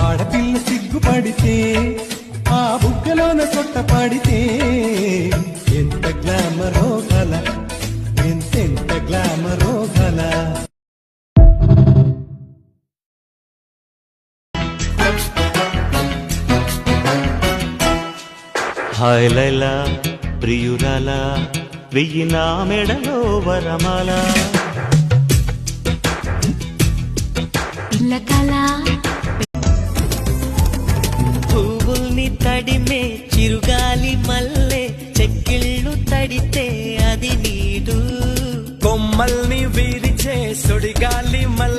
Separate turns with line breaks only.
ఆడపిల్ల సిగ్గుపడితే ఆ బుగ్గలోన కొట్ట పడితే ఎంత గ్లామరో గల ఎంతెంత గ్లామరో గల.
హాయ్ లైలా ప్రియురాలా వెయ్యి నా మెడలో వరమాల
పువ్వుల్ని తడిమే చిరుగాలి మల్లె చెక్కిళ్ళు తడితే అది నీడు
కొమ్మల్ని విరిచే సుడిగాలి మల్లె